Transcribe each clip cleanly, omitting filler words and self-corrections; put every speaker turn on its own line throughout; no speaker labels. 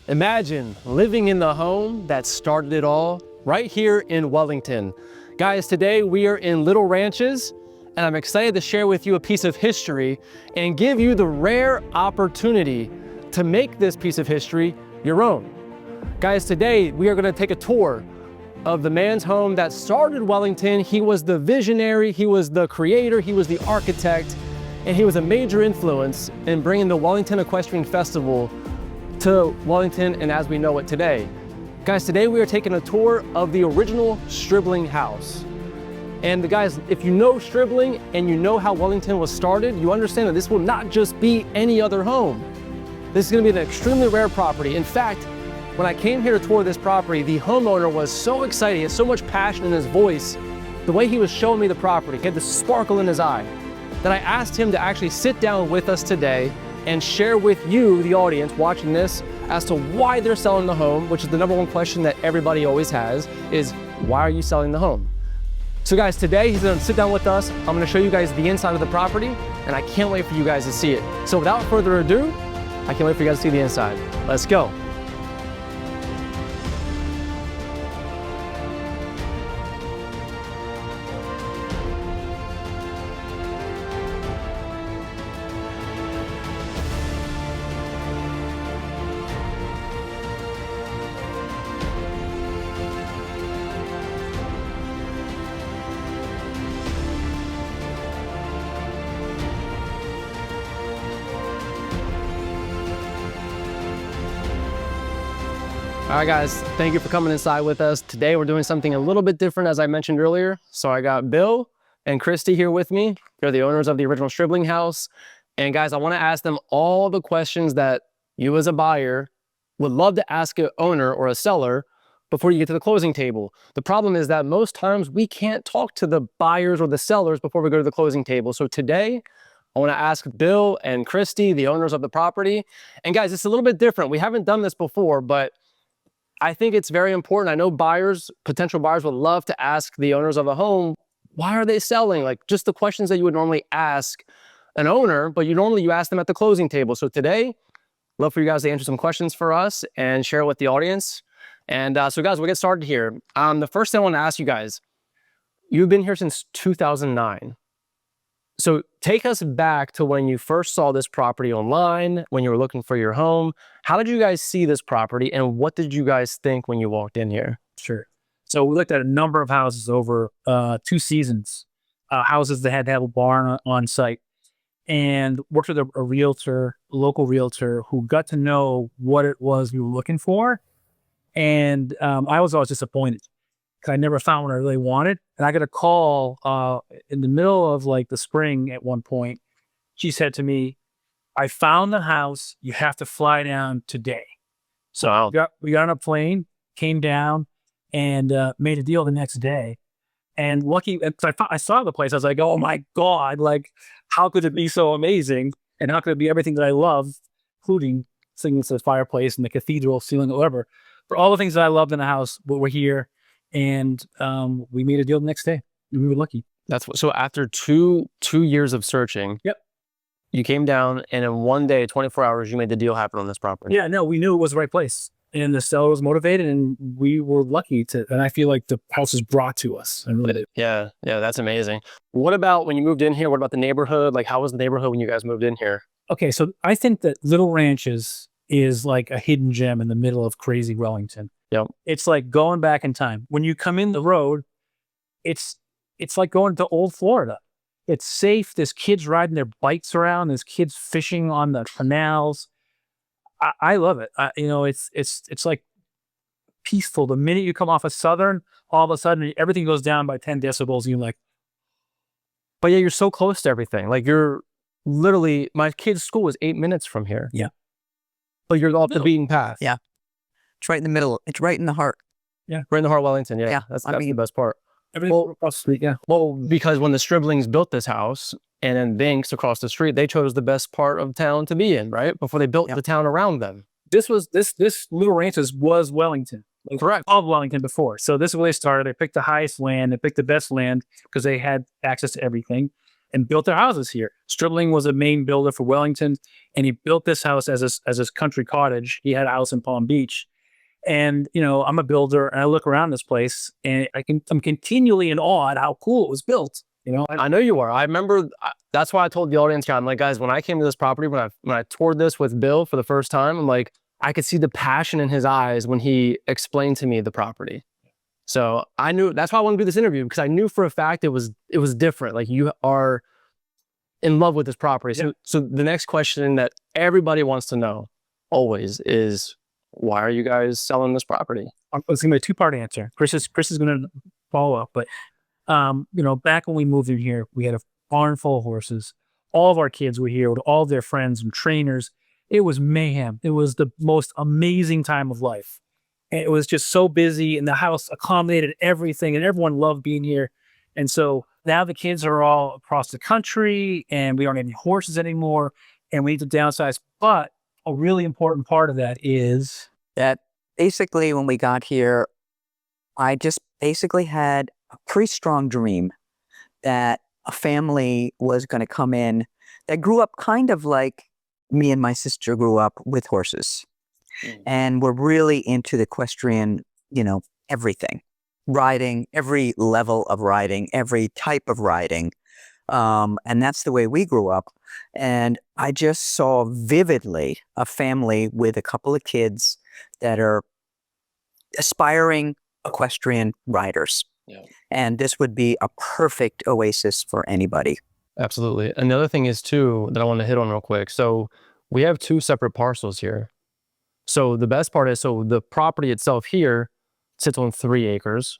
Imagine living in the home that started it all right here in Wellington. Guys, today we are in Little Ranches, and I'm excited to share with you a piece of history and give you the rare opportunity to make this piece of history your own. Guys, today we are going to take a tour of the man's home that started Wellington. He was the visionary, he was the creator, he was the architect, and he was a major influence in bringing the Winter Equestrian Festival to Wellington and as we know it today. Guys, today we are taking a tour of the original Stribling house. And guys, if you know Stribling and you know how Wellington was started, you understand that this will not just be any other home. This is gonna be an extremely rare property. In fact, when I came here to tour this property, the homeowner was so excited, he had so much passion in his voice, the way he was showing me the property, he had this sparkle in his eye, that I asked him to actually sit down with us today and share with you, the audience watching this, as to why they're selling the home, which is the #1 question that everybody always has, is why are you selling the home? So guys, today he's gonna sit down with us. I'm gonna show you guys the inside of the property, and I can't wait for you guys to see it. So without further ado, I can't wait for you guys to see the inside. Let's go. All right, guys, thank you for coming inside with us. Today, we're doing something a little bit different, as I mentioned earlier. So I got Bill and Christy here with me. They're the owners of the original Stribling house. And guys, I want to ask them all the questions that you as a buyer would love to ask an owner or a seller before you get to the closing table. The problem is that most times we can't talk to the buyers or the sellers before we go to the closing table. So today, I want to ask Bill and Christy, the owners of the property. And guys, it's a little bit different. We haven't done this before, but I think it's very important. I know buyers, potential buyers would love to ask the owners of a home, why are they selling? Like just the questions that you would normally ask an owner, but you ask them at the closing table. So today, love for you guys to answer some questions for us and share with the audience. And so guys, we'll get started here. The first thing I want to ask you guys, you've been here since 2009. So take us back to when you first saw this property online, when you were looking for your home. How did you guys see this property and what did you guys think when you walked in here?
Sure. So we looked at a number of houses over 2 seasons, houses that had to have a barn on site, and worked with a realtor, a local realtor who got to know what it was we were looking for. And I was always disappointed because I never found what I really wanted. And I got a call in the middle of like the spring at one point. She said to me, I found the house, you have to fly down today. So
Wow.
we got on a plane, came down, and made a deal the next day. And lucky, I saw the place, I was like, oh my God, like, how could it be so amazing? And how could it be everything that I love, including seeing the fireplace and the cathedral ceiling, or whatever. For all the things that I loved in the house, we're here. And we made a deal the next day. And we were lucky.
That's what, so after two years of searching,
Yep.
you came down and in one day, 24 hours, you made the deal happen on this property.
Yeah, no, we knew it was the right place. And the seller was motivated and we were lucky to, and I feel like the house was brought to us. I really did.
Yeah, that's amazing. What about when you moved in here? What about the neighborhood? Like, how was the neighborhood when you guys moved in here?
Okay, so I think that Little Ranches is like a hidden gem in the middle of crazy Wellington.
Yep.
It's like going back in time. When you come in the road, it's like going to old Florida. It's safe. There's kids riding their bikes around. There's kids fishing on the canals. I love it. It's like peaceful. The minute you come off of Southern, all of a sudden everything goes down by 10 decibels. And you're like,
but yeah, you're so close to everything. Like you're literally, my kid's school is 8 minutes from here.
Yeah.
But you're off the beaten path.
Yeah. It's right in the middle. It's right in the heart.
Yeah. Right in the heart of Wellington. Yeah.
Yeah,
That's
I mean-
the best part.
everything across the street. Yeah.
Well, because when the Striblings built this house and then Binks across the street, they chose the best part of town to be in, right? Before they built
Yep.
the town around them.
This Little Ranches was Wellington.
Correct.
Of Wellington before. So this is where they started. They picked the highest land. They picked the best land because they had access to everything. and built their houses here. Stribling was a main builder for Wellington, and he built this house as his country cottage. He had a house in Palm Beach. And, you know, I'm a builder and I look around this place and I'm continually in awe at how cool it was built. You know,
I know you are. I remember, that's why I told the audience, I'm like, guys, when I came to this property, when I toured this with Bill for the first time, I'm like, I could see the passion in his eyes when he explained to me the property. So I knew, that's why I wanted to do this interview, because I knew for a fact it was different. Like, you are in love with this property.
Yeah.
So the next question that everybody wants to know always is, why are you guys selling this property?
it's gonna be a two-part answer. Chris is gonna follow up, but you know, back when we moved in here, we had a barn full of horses. All of our kids were here with all of their friends and trainers. It was mayhem. It was the most amazing time of life. And it was just so busy, and the house accommodated everything, and everyone loved being here. And so now the kids are all across the country, and we aren't any horses anymore, and we need to downsize. But a really important part of that is
That basically when we got here, I just basically had a pretty strong dream that a family was going to come in that grew up kind of like me and my sister grew up with horses. And we're really into the equestrian, you know, everything. Riding, every level of riding, every type of riding. And that's the way we grew up. And I just saw vividly a family with a couple of kids that are aspiring equestrian riders.
Yeah.
And this would be a perfect oasis for anybody.
Absolutely. And the other thing is too, that I want to hit on real quick. So we have two separate parcels here. So the best part is, so the property itself here sits on 3 acres.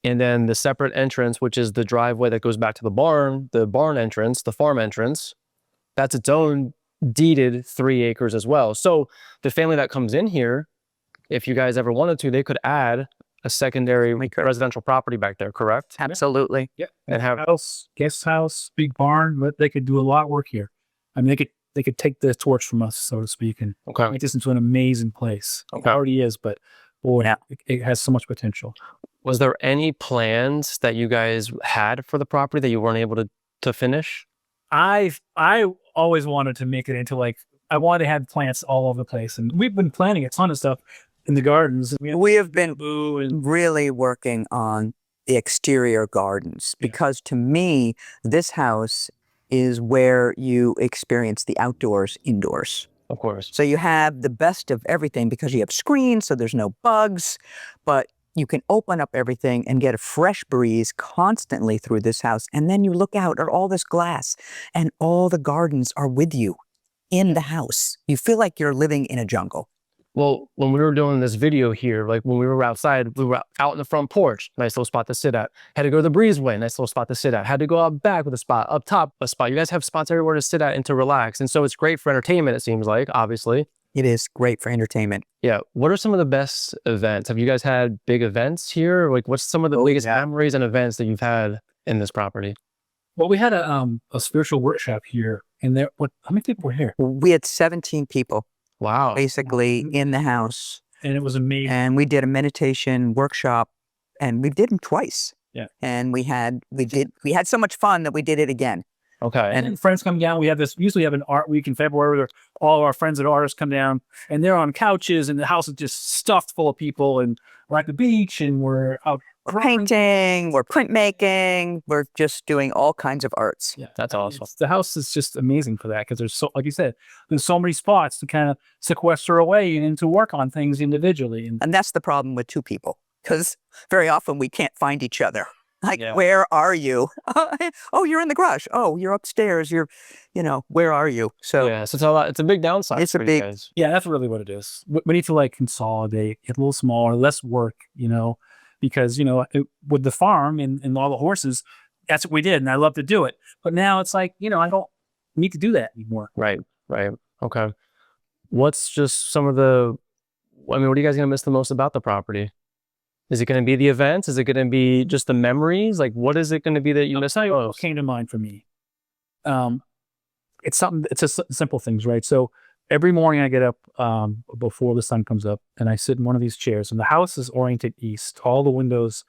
And then the separate entrance, which is the driveway that goes back to the barn entrance, the farm entrance, that's its own deeded 3 acres as well. So the family that comes in here, if you guys ever wanted to, they could add a secondary residential property back there, correct?
Absolutely.
yeah,
And have,
house, guest house, big barn. But they could do a lot of work here. I mean, they could take the torch from us, so to speak, and
okay.
make this into an amazing place.
Okay.
It already is, but boy,
Yeah.
it has so much potential.
Was there any plans that you guys had for the property that you weren't able to finish?
I always wanted to make it into, like, I wanted to have plants all over the place, and we've been planting a ton of stuff in the gardens.
We have been
Bamboo and
really working on the exterior gardens because to me, this house is where you experience the outdoors indoors.
Of course.
So you have the best of everything because you have screens, so there's no bugs, but you can open up everything and get a fresh breeze constantly through this house. And then you look out at all this glass and all the gardens are with you in the house. You feel like you're living in a jungle.
Well, when we were doing this video here, like when we were outside, we were out in the front porch, nice little spot to sit at. Had to go to the breezeway, nice little spot to sit at. Had to go out back with a spot, up top a spot. You guys have spots everywhere to sit at and to relax. And so it's great for entertainment, it seems like, obviously.
It is great for entertainment.
Yeah. What are some of the best events? Have you guys had big events here? Like, what's some of the biggest memories and events that you've had in this property?
well, we had a spiritual workshop here, and how many people were here?
We had 17 people
Wow.
basically in the house.
And it was amazing.
And we did a meditation workshop and we did them twice.
Yeah.
And we had so much fun that we did it again.
Okay.
And then friends come down. We usually have an art week in February where all of our friends and artists come down, and they're on couches, and the house is just stuffed full of people, and we're at the beach, and we're out
We're painting, we're printmaking, we're just doing all kinds of arts.
Yeah,
That's awesome.
The house is just amazing for that because there's so, like you said, there's so many spots to kind of sequester away and to work on things individually.
And that's the problem with two people, because very often we can't find each other. Like,
Yeah.
where are you? Oh, you're in the garage. Oh, you're upstairs. Where are you? So
Yeah. So it's a lot. It's a big downside.
It's a
for you
big-
guys.
Yeah, that's really what it is. We need to like consolidate, get a little smaller, less work, because, with the farm and all the horses, that's what we did. And I love to do it. But now it's like, I don't need to do that anymore.
Right. Right. Okay. What's just some of what are you guys going to miss the most about the property? Is it going to be the events? Is it going to be just the memories? Like, what is it going to be that you miss
tell you what
most?
came to mind for me. It's just simple things, right? So every morning I get up before the sun comes up and I sit in one of these chairs, and the house is oriented east. All the windows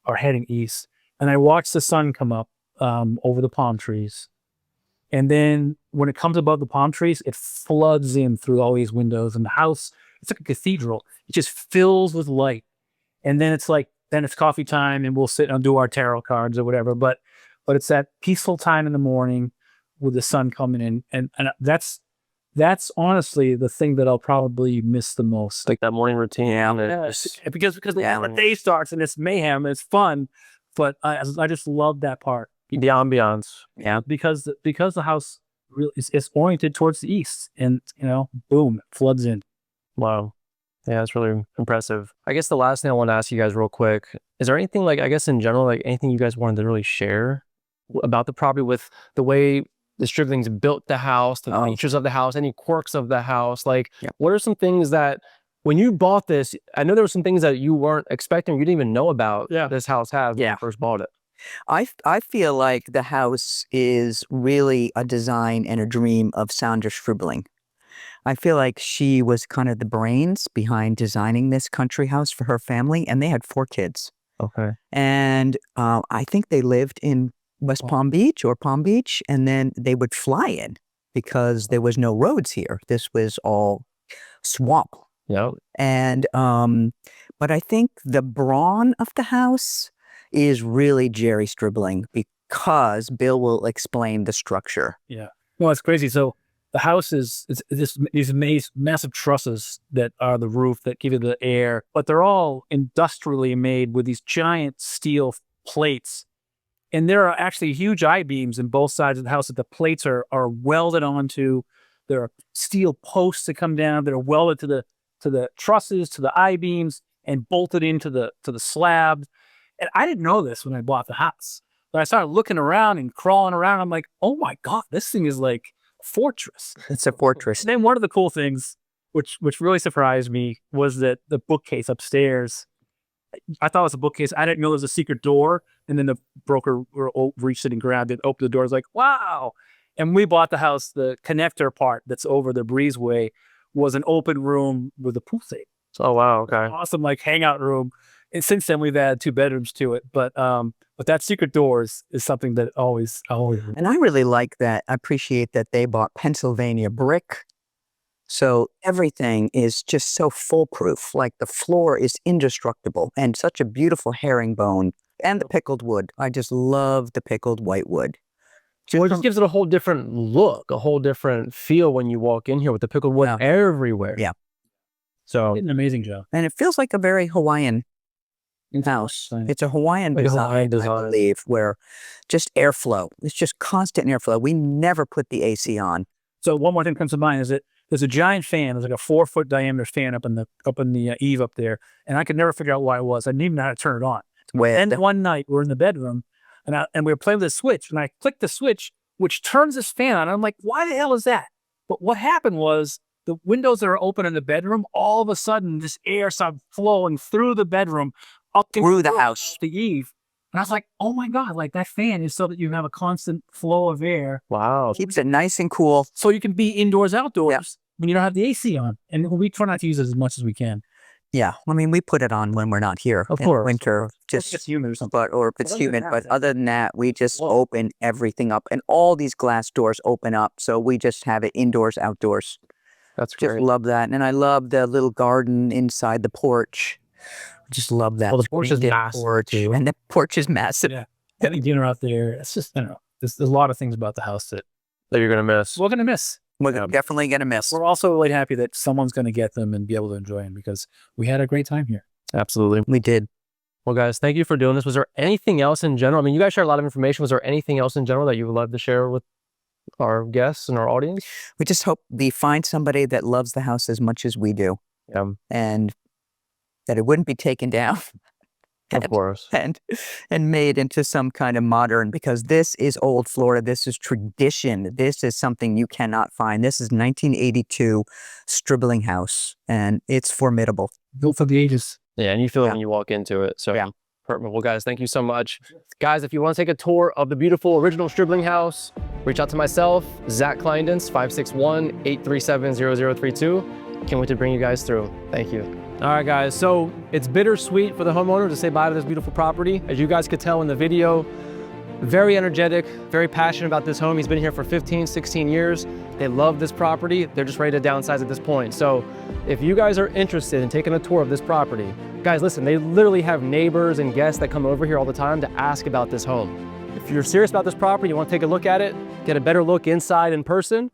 are heading east, and I watch the sun come up, over the palm trees. And then when it comes above the palm trees, it floods in through all these windows. And the house, it's like a cathedral. It just fills with light. And then it's like, then it's coffee time and we'll sit and do our tarot cards or whatever. But it's that peaceful time in the morning with the sun coming in. And that's honestly the thing that I'll probably miss the most.
Like that morning routine.
Yes. Because the day starts and it's mayhem, it's fun. But I just love that part.
The ambiance.
Yeah.
Because the house really is oriented towards the east, and boom, it floods in.
Wow. Yeah, that's really impressive. I guess the last thing I want to ask you guys real quick, is there anything, like, I guess in general, like anything you guys wanted to really share about the property with the way the Striblings built the house, the features of the house, any quirks of the house? Like, what are some things that when you bought this, I know there were some things that you weren't expecting, you didn't even know about this house has when you first bought it.
I feel like the house is really a design and a dream of Sandra Stribling. I feel like she was kind of the brains behind designing this country house for her family, and they had 4 kids.
Okay.
And I think they lived in West Palm Beach or Palm Beach, and then they would fly in because there was no roads here. This was all swamp.
Yeah.
And but I think the brawn of the house is really Jerry Stribling, because Bill will explain the structure.
Yeah. Well, it's crazy. So the house is these massive trusses that are the roof that give you the air, but they're all industrially made with these giant steel plates. And there are actually huge I-beams in both sides of the house that the plates are welded onto. There are steel posts that come down that are welded to the trusses, to the I-beams, and bolted into the slab. And I didn't know this when I bought the house. But I started looking around and crawling around. I'm like, oh my God, this thing is like a fortress.
It's a fortress.
And then one of the cool things, which really surprised me, was that the bookcase upstairs, I thought it was a bookcase. I didn't know there was a secret door. And then the broker reached in and grabbed it, opened the door. I was like, wow. And we bought the house, the connector part that's over the breezeway was an open room with a pool table.
Oh, wow. Okay.
Awesome, like hangout room. And since then we've added 2 bedrooms to it. But that secret door is something that always.
And I really like that. I appreciate that they bought Pennsylvania brick. So everything is just so foolproof. Like the floor is indestructible and such a beautiful herringbone. And the pickled wood. I just love the pickled white wood.
Well, it just gives it a whole different look, a whole different feel when you walk in here with the pickled wood everywhere.
Yeah.
So an amazing job.
And it feels like a very Hawaiian house. It's a Hawaiian design, I believe, where just airflow. It's just constant airflow. We never put the AC on.
So one more thing comes to mind is that there's a giant fan. There's like a 4-foot diameter fan up in the eave up there, and I could never figure out why it was. I didn't even know how to turn it on. And one night we're in the bedroom, and we were playing with the switch, and I clicked the switch, which turns this fan on. And I'm like, why the hell is that? But what happened was the windows that are open in the bedroom, all of a sudden this air started flowing through the bedroom up
through the house,
the eave. And I was like, oh my God, like that fan is so that you have a constant flow of air.
Wow.
Keeps it nice and cool.
So you can be indoors, outdoors when you don't have the AC on. And we try not to use it as much as we can.
Yeah. I mean, we put it on when we're not here.
Of course.
Winter.
Just if it's humid or something.
Or if it's humid. But other than that, we just open everything up. And all these glass doors open up. So we just have it indoors, outdoors.
That's great.
Just love that. And I love the little garden inside the porch. Just love that.
Well, the porch is massive too.
And the porch is massive.
Yeah. Getting dinner out there. It's just, I don't know. There's a lot of things about the house that
you're going to miss.
We're going to miss.
We're definitely going to miss.
We're also really happy that someone's going to get them and be able to enjoy them because we had a great time here.
Absolutely.
We did.
Well, guys, thank you for doing this. Was there anything else in general? I mean, you guys share a lot of information. Was there anything else in general that you would love to share with our guests and our audience?
We just hope we find somebody that loves the house as much as we do.
Yeah.
And that it wouldn't be taken down.
Of course.
And made into some kind of modern, because this is old Florida. This is tradition. This is something you cannot find. This is 1982 Stribling House, and it's formidable.
Built for the ages.
Yeah, and you feel it when you walk into it. So, perfect. Well, guys, thank you so much. Guys, if you want to take a tour of the beautiful original Stribling House, reach out to myself, Zach Kleindens, 561-837-0032. Can't wait to bring you guys through. Thank you. All right, guys, so it's bittersweet for the homeowner to say bye to this beautiful property. As you guys could tell in the video, Very energetic, very passionate about this home. He's been here for 15, 16 years. They love this property. They're just ready to downsize at this point. So if you guys are interested in taking a tour of this property, guys, listen, they literally have neighbors and guests that come over here all the time to ask about this home. If you're serious about this property, you want to take a look at it, get a better look inside in person,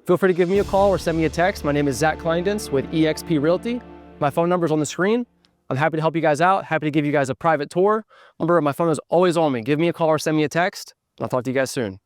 feel free to give me a call or send me a text. My name is Zach Kleindens with eXp Realty. My phone number is on the screen. I'm happy to help you guys out, happy to give you guys a private tour. Remember, my phone is always on me. Give me a call or send me a text, and I'll talk to you guys soon.